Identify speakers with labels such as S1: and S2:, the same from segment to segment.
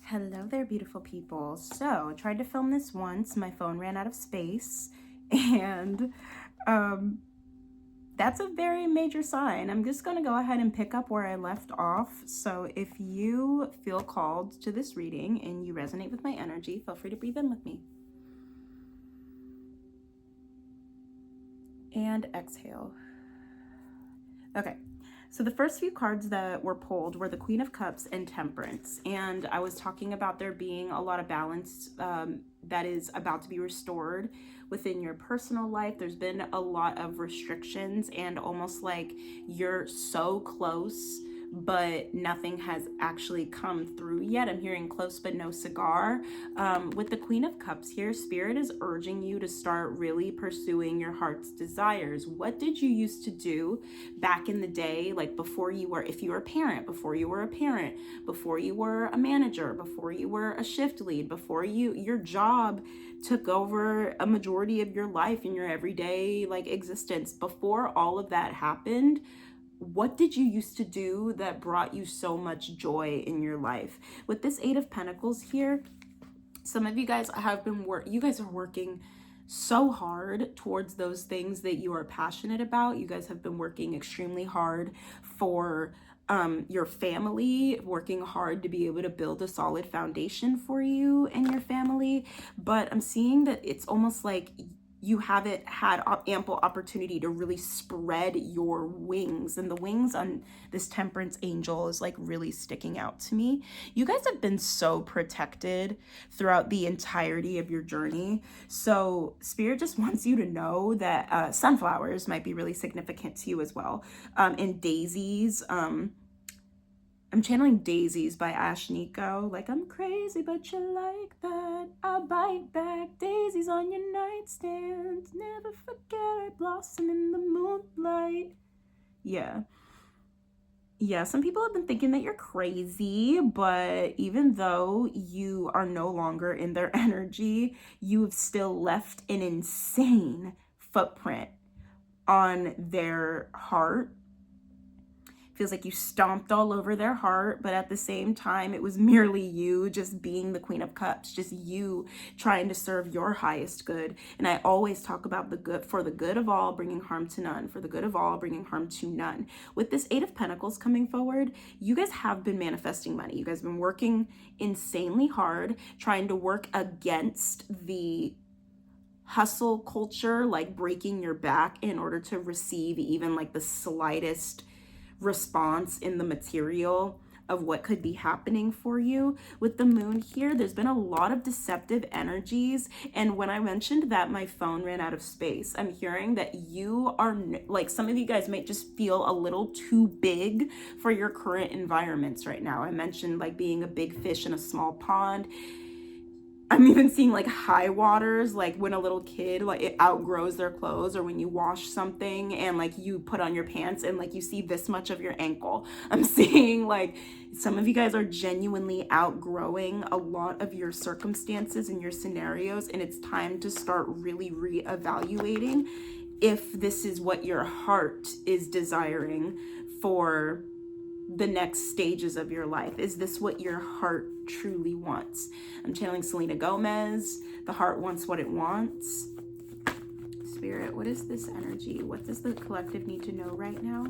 S1: Hello there, beautiful people. So I tried to film this once, my phone ran out of space, and um, that's a very major sign. I'm just gonna go ahead and pick up where I left off. So if you feel called to this reading and you resonate with my energy, feel free to breathe in with me. And exhale. Okay. So the first few cards that were pulled were the Queen of Cups and Temperance. And I was talking about there being a lot of balance that is about to be restored within your personal life. There's been a lot of restrictions and almost like you're so close, but nothing has actually come through yet. I'm hearing close but no cigar. With the Queen of Cups here, Spirit is urging you to start really pursuing your heart's desires. What did you used to do back in the day, like before you were, if you were a parent, before you were a parent, before you were a manager, before you were a shift lead, before your job took over a majority of your life in your everyday like existence? Before all of that happened, what did you used to do that brought you so much joy in your life? With this Eight of Pentacles here, some of you guys have been you guys are working so hard towards those things that you are passionate about. You guys have been working extremely hard for your family, working hard to be able to build a solid foundation for you and your family. But I'm seeing that it's almost like you haven't had ample opportunity to really spread your wings, and the wings on this Temperance angel is like really sticking out to me. You guys have been so protected throughout the entirety of your journey. So Spirit just wants you to know that sunflowers might be really significant to you as well. And daisies, I'm channeling Daisies by Ashnikko. Like, I'm crazy, but you like that. I'll bite back. Daisies on your nightstand. Never forget I blossom in the moonlight. Yeah. Yeah, some people have been thinking that you're crazy, but even though you are no longer in their energy, you've still left an insane footprint on their heart. Feels like you stomped all over their heart, but at the same time, it was merely you just being the Queen of Cups, just you trying to serve your highest good. And I always talk about the good, for the good of all, bringing harm to none, for the good of all, bringing harm to none. With this Eight of Pentacles coming forward, you guys have been manifesting money. You guys have been working insanely hard, trying to work against the hustle culture, like breaking your back in order to receive even like the slightest response in the material of what could be happening for you. With the moon here, there's been a lot of deceptive energies. And when I mentioned that my phone ran out of space, I'm hearing that you are like, some of you guys might just feel a little too big for your current environments right now. I mentioned like being a big fish in a small pond. I'm even seeing like high waters, like when a little kid like it outgrows their clothes, or when you wash something and like you put on your pants and like you see this much of your ankle. I'm seeing like some of you guys are genuinely outgrowing a lot of your circumstances and your scenarios, and it's time to start really reevaluating if this is what your heart is desiring for the next stages of your life. Is this what your heart truly wants? I'm channeling Selena Gomez. The heart wants what it wants. Spirit, what is this energy? What does the collective need to know right now?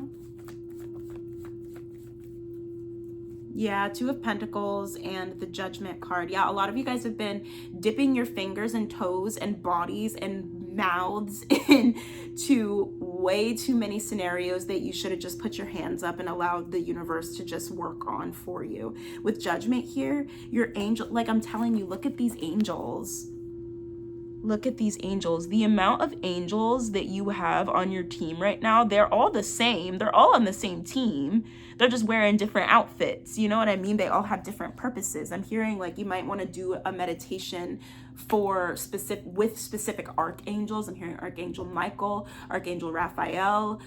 S1: Yeah, Two of Pentacles and the Judgment card. Yeah, a lot of you guys have been dipping your fingers and toes and bodies and mouths into way too many scenarios that you should have just put your hands up and allowed the universe to just work on for you. With Judgment here, your angel, like I'm telling you, look at these angels. Look at these angels. The amount of angels that you have on your team right now, they're all the same. They're all on the same team. They're just wearing different outfits. You know what I mean? They all have different purposes. I'm hearing like you might want to do a meditation for specific archangels. I'm hearing Archangel Michael, Archangel Raphael,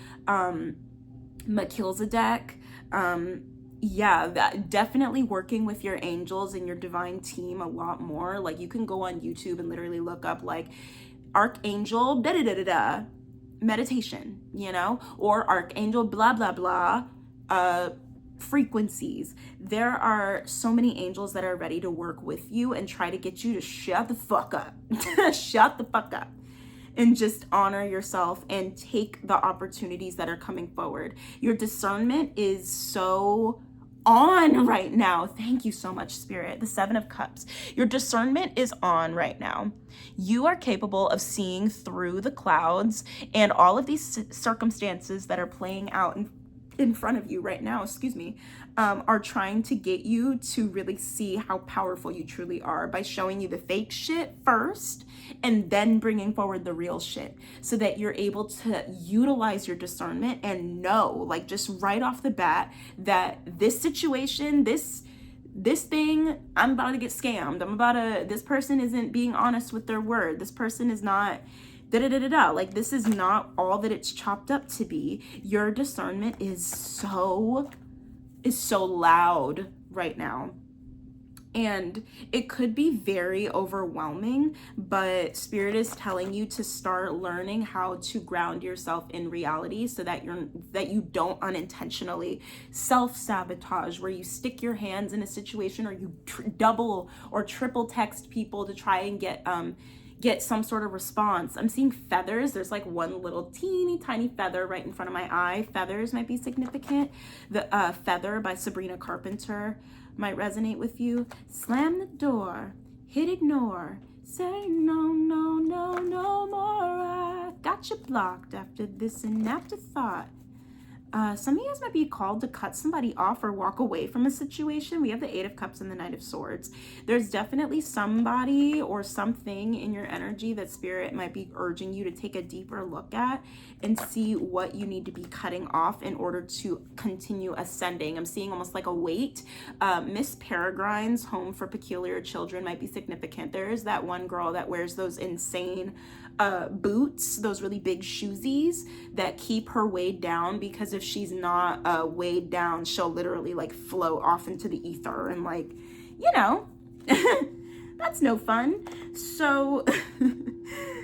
S1: Melchizedek, yeah, that definitely working with your angels and your divine team a lot more. Like you can go on YouTube and literally look up like Archangel da da da da da meditation, you know, or Archangel blah blah blah frequencies. There are so many angels that are ready to work with you and try to get you to shut the fuck up. Shut the fuck up. And just honor yourself and take the opportunities that are coming forward. Your discernment is so on right now. Thank you so much, Spirit. The Seven of Cups. Your discernment is on right now. You are capable of seeing through the clouds and all of these circumstances that are playing out in front of you right now, are trying to get you to really see how powerful you truly are by showing you the fake shit first and then bringing forward the real shit, so that you're able to utilize your discernment and know, like, just right off the bat, that this situation, this thing, I'm about to get scammed. This person isn't being honest with their word. This person is not like, this is not all that it's chopped up to be. Your discernment is so loud right now. And it could be very overwhelming, but Spirit is telling you to start learning how to ground yourself in reality, so that you don't unintentionally self-sabotage, where you stick your hands in a situation, or you double or triple text people to try and get some sort of response. I'm seeing feathers. There's like one little teeny tiny feather right in front of my eye. Feathers might be significant. The Feather by Sabrina Carpenter might resonate with you. Slam the door, hit ignore, say no, no, no, no more. I got you blocked after this and afterthought. Some of you guys might be called to cut somebody off or walk away from a situation. We have the Eight of Cups and the Knight of Swords. There's definitely somebody or something in your energy that Spirit might be urging you to take a deeper look at and see what you need to be cutting off in order to continue ascending. I'm seeing almost like a weight. Miss Peregrine's Home for Peculiar Children might be significant. There's that one girl that wears those insane boots, those really big shoesies that keep her weighed down, because if she's not weighed down, she'll literally like float off into the ether, and like, you know, that's no fun. So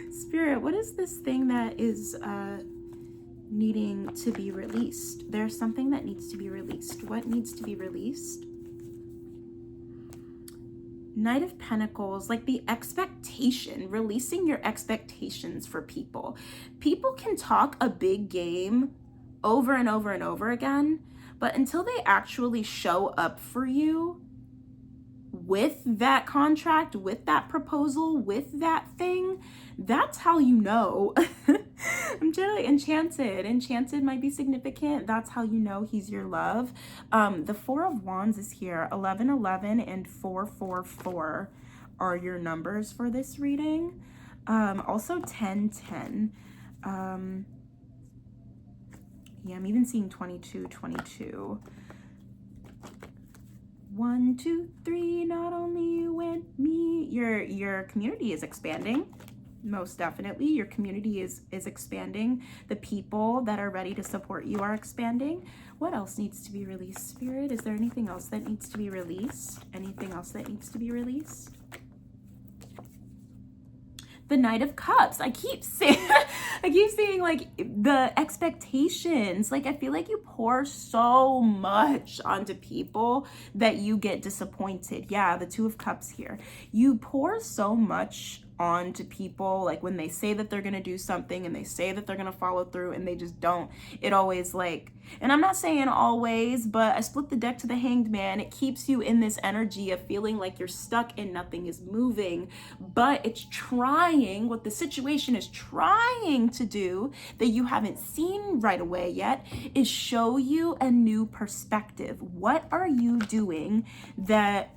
S1: Spirit, what is this thing that is needing to be released? There's something that needs to be released. What needs to be released? Knight of Pentacles, like the expectation, releasing your expectations for people. People can talk a big game over and over and over again, but until they actually show up for you with that contract, with that proposal, with that thing, that's how you know. I'm telling you, Enchanted might be significant. That's how you know he's your love. The Four of Wands is here. 1111 and 444 are your numbers for this reading. Also 1010. Yeah, I'm even seeing 2222. 1, 2, 3, not only you and me. Your community is expanding. Most definitely, your community is expanding. The people that are ready to support you are expanding. What else needs to be released, Spirit? Is there anything else that needs to be released? Anything else that needs to be released? The Knight of Cups. I keep saying like the expectations. Like, I feel like you pour so much onto people that you get disappointed. Yeah, the Two of Cups here. You pour so much on to people, like when they say that they're gonna do something and they say that they're gonna follow through and they just don't. It always, like, and I'm not saying always, but I split the deck to the Hanged Man. It keeps you in this energy of feeling like you're stuck and nothing is moving, but it's trying, what the situation is trying to do that you haven't seen right away yet is show you a new perspective. What are you doing that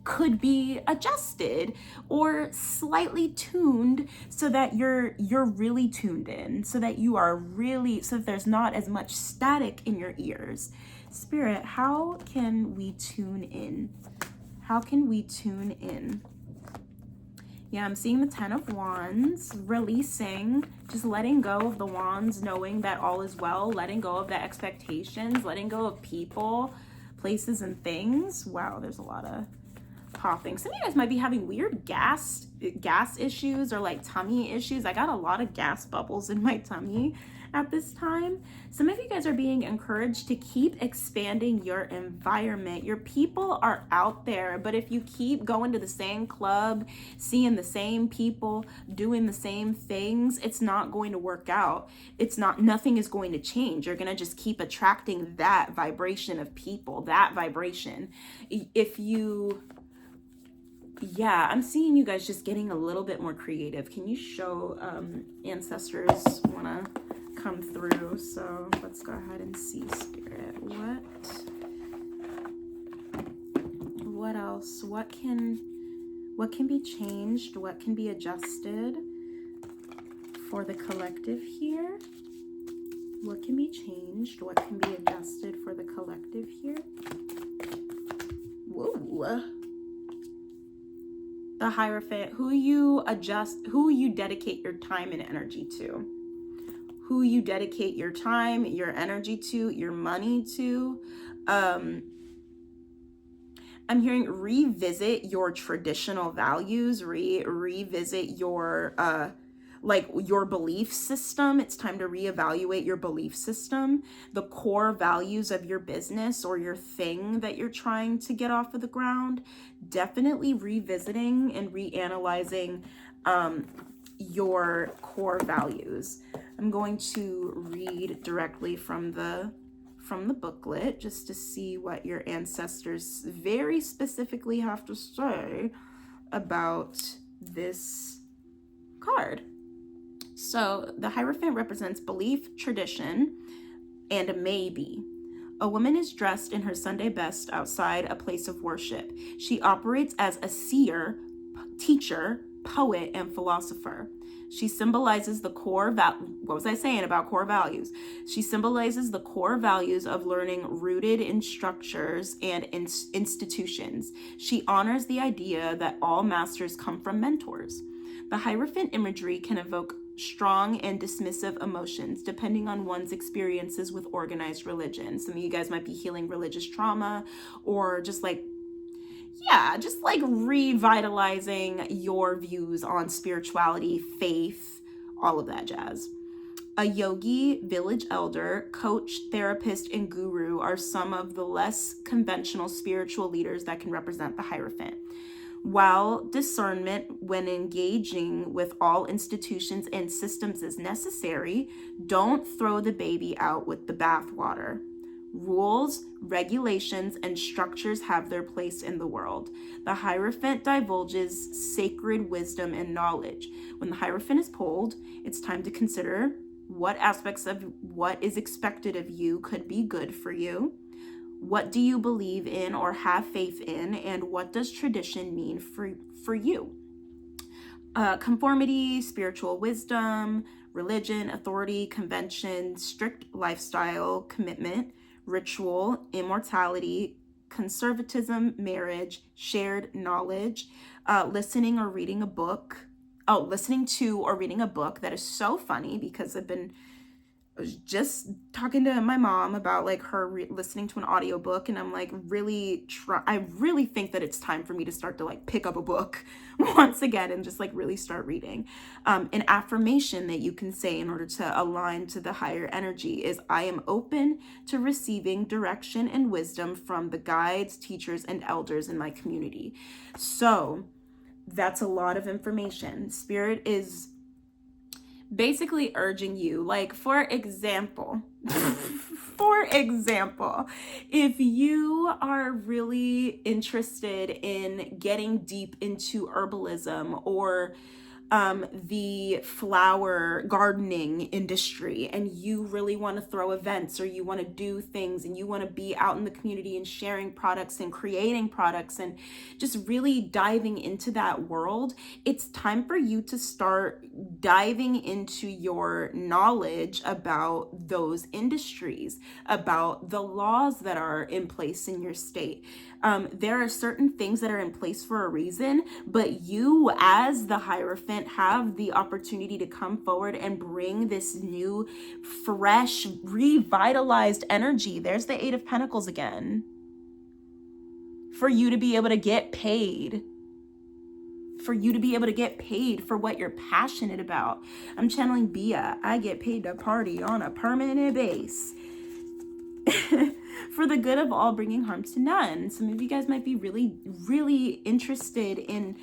S1: could be adjusted or slightly tuned so that you're really tuned in, so that you are really, so that there's not as much static in your ears. Spirit, how can we tune in? How can we tune in? Yeah, I'm seeing the Ten of Wands, releasing, just letting go of the wands, knowing that all is well, letting go of the expectations, letting go of people, places, and things. Wow, there's a lot of coughing. Some of you guys might be having weird gas issues or like tummy issues. I got a lot of gas bubbles in my tummy at this time. Some of you guys are being encouraged to keep expanding your environment. Your people are out there, but if you keep going to the same club, seeing the same people, doing the same things, it's not going to work out. Nothing is going to change. You're going to just keep attracting that vibration of people, that vibration. I'm seeing you guys just getting a little bit more creative. Can you show ancestors want to come through? So let's go ahead and see, Spirit. What else? What can be changed? What can be adjusted for the collective here? What can be changed? What can be adjusted for the collective here? Whoa. The Hierophant, who you dedicate your time and energy to. Who you dedicate your time, your energy to, your money to. I'm hearing revisit your traditional values, revisit your your belief system. It's time to reevaluate your belief system, the core values of your business or your thing that you're trying to get off of the ground. Definitely revisiting and reanalyzing your core values. I'm going to read directly from the booklet just to see what your ancestors very specifically have to say about this card. So the Hierophant represents belief, tradition, and a maybe. A woman is dressed in her Sunday best outside a place of worship. She operates as a seer, teacher, poet, and philosopher. She symbolizes the core what was I saying about core values? She symbolizes the core values of learning rooted in structures and institutions. She honors the idea that all masters come from mentors. The Hierophant imagery can evoke strong and dismissive emotions depending on one's experiences with organized religion. Some of you guys might be healing religious trauma, or just revitalizing your views on spirituality, faith, all of that jazz. A yogi, village elder, coach, therapist, and guru are some of the less conventional spiritual leaders that can represent the Hierophant. While discernment when engaging with all institutions and systems is necessary, don't throw the baby out with the bathwater. Rules, regulations, and structures have their place in the world. The Hierophant divulges sacred wisdom and knowledge. When the Hierophant is pulled, it's time to consider what aspects of what is expected of you could be good for you. What do you believe in or have faith in, and what does tradition mean for you? Conformity, spiritual wisdom, religion, authority, convention, strict lifestyle, commitment, ritual, immortality, conservatism, marriage, shared knowledge, listening to or reading a book that is so funny because I was just talking to my mom about like her listening to an audiobook, and I'm like I really think that it's time for me to start to like pick up a book once again and just like really start reading. An affirmation that you can say in order to align to the higher energy is, I am open to receiving direction and wisdom from the guides, teachers, and elders in my community. So that's a lot of information. Spirit is basically urging you, like, for example, if you are really interested in getting deep into herbalism or the flower gardening industry, and you really want to throw events, or you want to do things, and you want to be out in the community and sharing products and creating products and just really diving into that world, it's time for you to start diving into your knowledge about those industries, about the laws that are in place in your state. There are certain things that are in place for a reason, but you as the Hierophant have the opportunity to come forward and bring this new, fresh, revitalized energy. There's the Eight of Pentacles again. for you to be able to get paid. For you to be able to get paid for what you're passionate about. I'm channeling Bia. I get paid to party on a permanent base. For the good of all, bringing harm to none. Some of you guys might be really, really interested in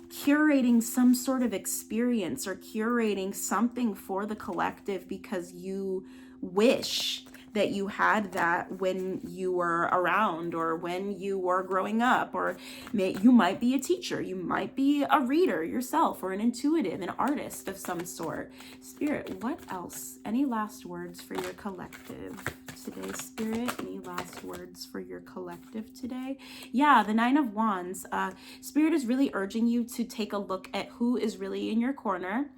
S1: curating some sort of experience or curating something for the collective because you wish that you had that when you were around or when you were growing up, or you might be a teacher, you might be a reader yourself, or an intuitive, an artist of some sort. Spirit, what else? Any last words for your collective today, Spirit? Any last words for your collective today? Yeah, the Nine of Wands. Spirit is really urging you to take a look at who is really in your corner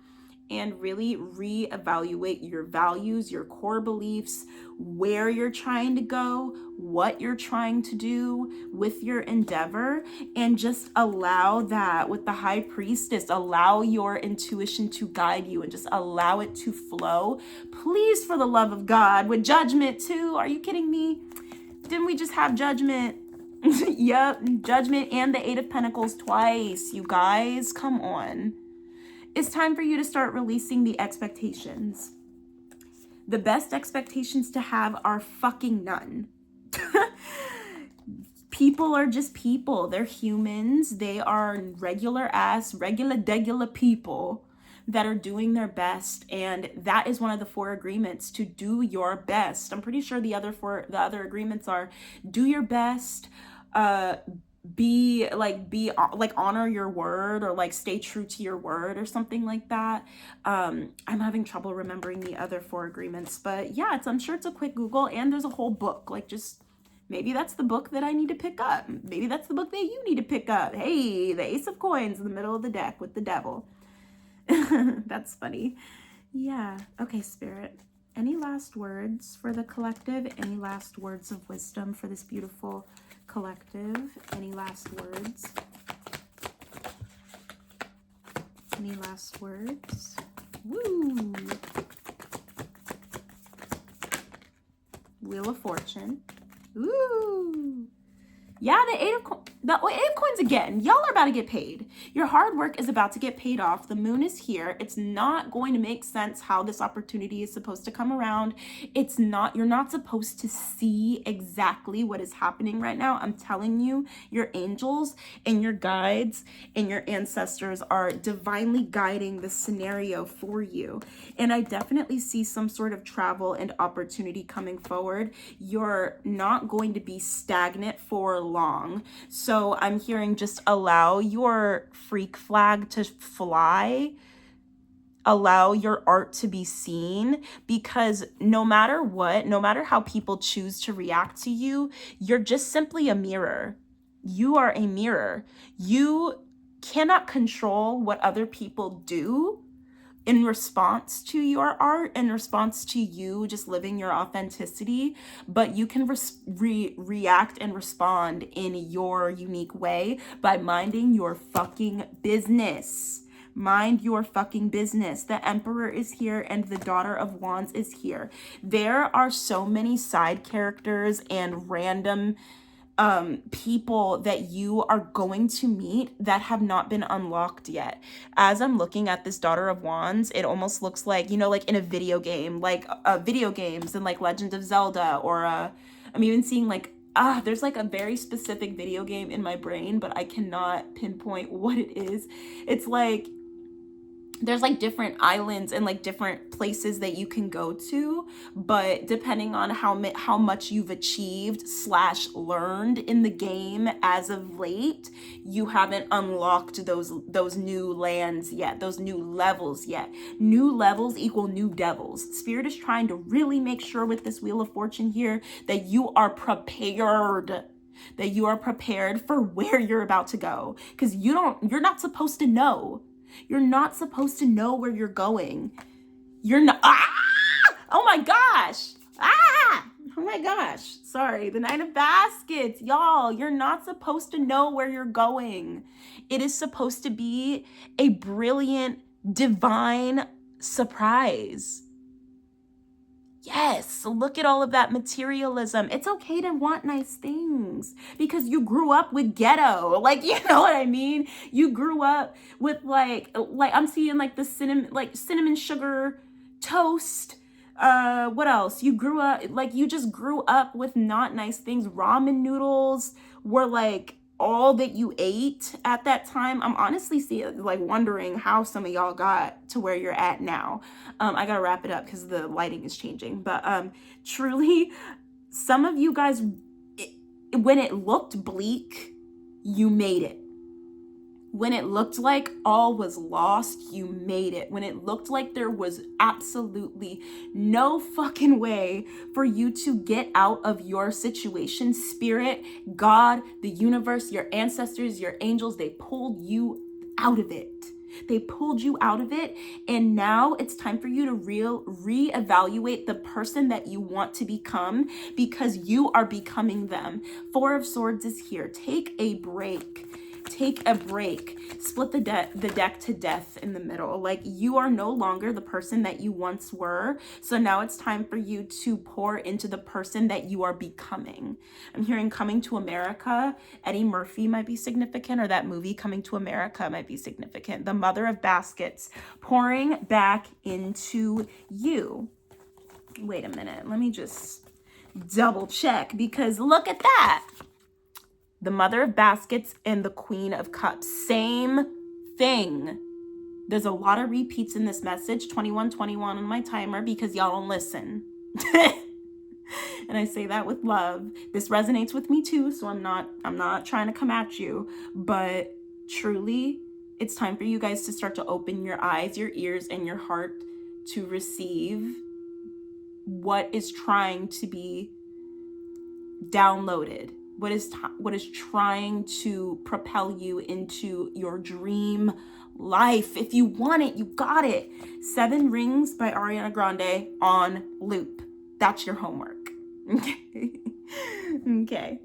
S1: and really reevaluate your values, your core beliefs, where you're trying to go, what you're trying to do with your endeavor, and just allow that with the High Priestess, allow your intuition to guide you and just allow it to flow. Please, for the love of God, with Judgment too. Are you kidding me? Didn't we just have Judgment? Yep, Judgment and the Eight of Pentacles twice. You guys, come on. It's time for you to start releasing the expectations. The best expectations to have are fucking none. People are just people. They're humans. They are regular degular people that are doing their best. And that is one of the 4 agreements, to do your best. I'm pretty sure the other agreements are do your best, honor your word, or like stay true to your word, or something like that. I'm having trouble remembering the other 4 agreements, but yeah, I'm sure it's a quick Google, and there's a whole book. Like, just maybe that's the book that I need to pick up. Maybe that's the book that you need to pick up. Hey, the Ace of Coins in the middle of the deck with the devil. That's funny. Yeah. Okay, Spirit. Any last words for the collective? Any last words of wisdom for this beautiful collective? Any last words? Any last words? Woo! Wheel of Fortune. Ooh! Yeah, the Eight of Coins again. Y'all are about to get paid. Your hard work is about to get paid off. The moon is here. It's not going to make sense how this opportunity is supposed to come around. You're not supposed to see exactly what is happening right now. I'm telling you, your angels and your guides and your ancestors are divinely guiding the scenario for you. And I definitely see some sort of travel and opportunity coming forward. You're not going to be stagnant for long. So I'm hearing, just allow your freak flag to fly. Allow your art to be seen, because no matter what, no matter how people choose to react to you, you're just simply a mirror. You are a mirror. You cannot control what other people do in response to your art, in response to you just living your authenticity, but you can react and respond in your unique way by minding your fucking business. Mind your fucking business. The Emperor is here and the Daughter of Wands is here. There are so many side characters and random people that you are going to meet that have not been unlocked yet. As I'm looking at this Daughter of Wands, it almost looks like, like in a video game, like video games and like Legend of Zelda, or I'm even seeing like, there's like a very specific video game in my brain, but I cannot pinpoint what it is. It's like, there's like different islands and like different places that you can go to, but depending on how much you've achieved / learned in the game as of late, you haven't unlocked those new lands yet, those new levels yet. New levels equal new devils. Spirit is trying to really make sure with this Wheel of Fortune here that you are prepared. That you are prepared for where you're about to go, because you're not supposed to know. You're not supposed to know where you're going. You're not. Oh my gosh. Oh my gosh. Sorry. The Nine of Baskets. Y'all, you're not supposed to know where you're going. It is supposed to be a brilliant, divine surprise. Yes, look at all of that materialism. It's okay to want nice things because you grew up with ghetto. Like, you know what I mean? You grew up with like I'm seeing like the cinnamon sugar toast. What else? You grew up like you just grew up with not nice things. Ramen noodles were like all that you ate at that time. I'm honestly wondering how some of y'all got to where you're at now. I gotta wrap it up because the lighting is changing. But truly, some of you guys, when it looked bleak, you made it. When it looked like all was lost, you made it. When it looked like there was absolutely no fucking way for you to get out of your situation, Spirit, God, the universe, your ancestors, your angels, they pulled you out of it. They pulled you out of it. And now it's time for you to reevaluate the person that you want to become, because you are becoming them. Four of Swords is here. Take a break. Take a break. Split the deck to death in the middle. Like, you are no longer the person that you once were. So now it's time for you to pour into the person that you are becoming. I'm hearing Coming to America. Eddie Murphy might be significant, or that movie Coming to America might be significant. The Mother of Baskets pouring back into you. Wait a minute. Let me just double check, because look at that. The Mother of Baskets and the Queen of Cups. Same thing. There's a lot of repeats in this message. 2121 on my timer, because y'all don't listen. And I say that with love. This resonates with me too, so I'm not trying to come at you. But truly, it's time for you guys to start to open your eyes, your ears, and your heart to receive what is trying to be downloaded. What is trying to propel you into your dream life. If you want it, you got it. 7 Rings by Ariana Grande on loop. That's your homework. Okay.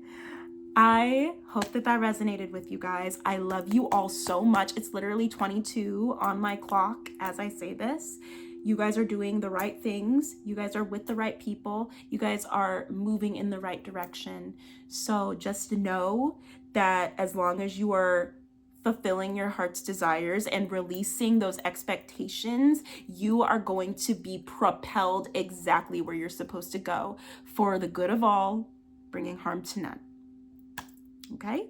S1: I hope that resonated with you guys. I love you all so much. It's literally 22 on my clock as I say this. You guys are doing the right things. You guys are with the right people. You guys are moving in the right direction. So just know that as long as you are fulfilling your heart's desires and releasing those expectations, you are going to be propelled exactly where you're supposed to go, for the good of all, bringing harm to none. Okay?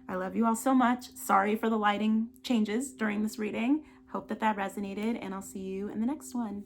S1: I love you all so much. Sorry for the lighting changes during this reading. Hope that resonated, and I'll see you in the next one.